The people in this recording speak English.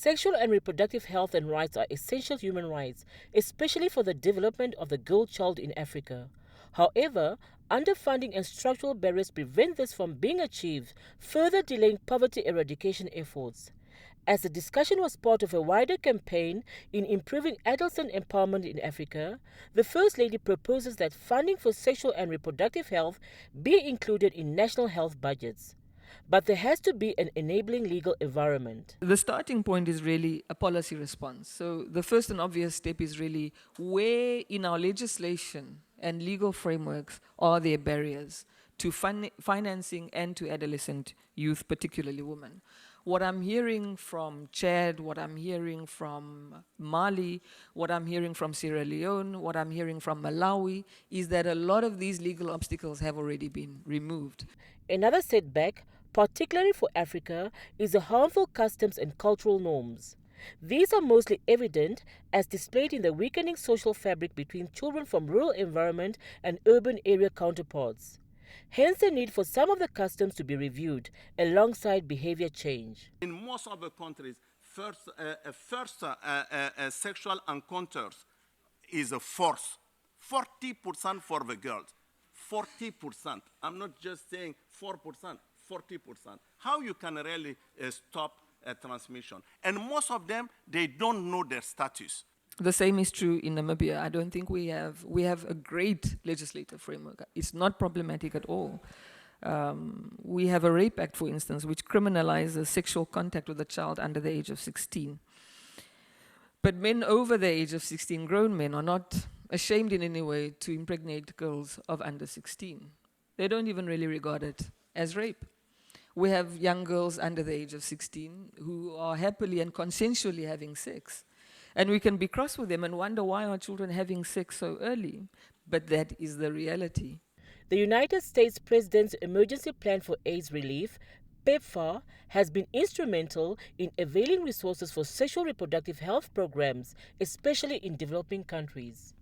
Sexual and reproductive health and rights are essential human rights, especially for the development of the girl child in Africa. However, underfunding and structural barriers prevent this from being achieved, further delaying poverty eradication efforts. As the discussion was part of a wider campaign in improving adolescent empowerment in Africa, the First Lady proposes that funding for sexual and reproductive health be included in national health budgets. But there has to be an enabling legal environment. The starting point is really a policy response. So the first and obvious step is really where in our legislation and legal frameworks are there barriers to financing and to adolescent youth, particularly women. What I'm hearing from Chad, what I'm hearing from Mali, what I'm hearing from Sierra Leone, what I'm hearing from Malawi is that a lot of these legal obstacles have already been removed. Another setback, particularly for Africa, is the harmful customs and cultural norms. These are mostly evident as displayed in the weakening social fabric between children from rural environment and urban area counterparts. Hence the need for some of the customs to be reviewed alongside behavior change. In most of the countries, first sexual encounters is a force. 40% for the girls. 40%. I'm not just saying 4%, 40%. How you can really stop a transmission? And most of them, they don't know their status. The same is true in Namibia. I don't think we have a great legislative framework. It's not problematic at all. We have a Rape Act, for instance, which criminalizes sexual contact with a child under the age of 16. But men over the age of 16, grown men, are not ashamed in any way to impregnate girls of under 16. They don't even really regard it as rape. We have young girls under the age of 16 who are happily and consensually having sex. And we can be cross with them and wonder why are children having sex so early. But that is the reality. The United States President's Emergency Plan for AIDS Relief, PEPFAR, has been instrumental in availing resources for sexual reproductive health programs, especially in developing countries.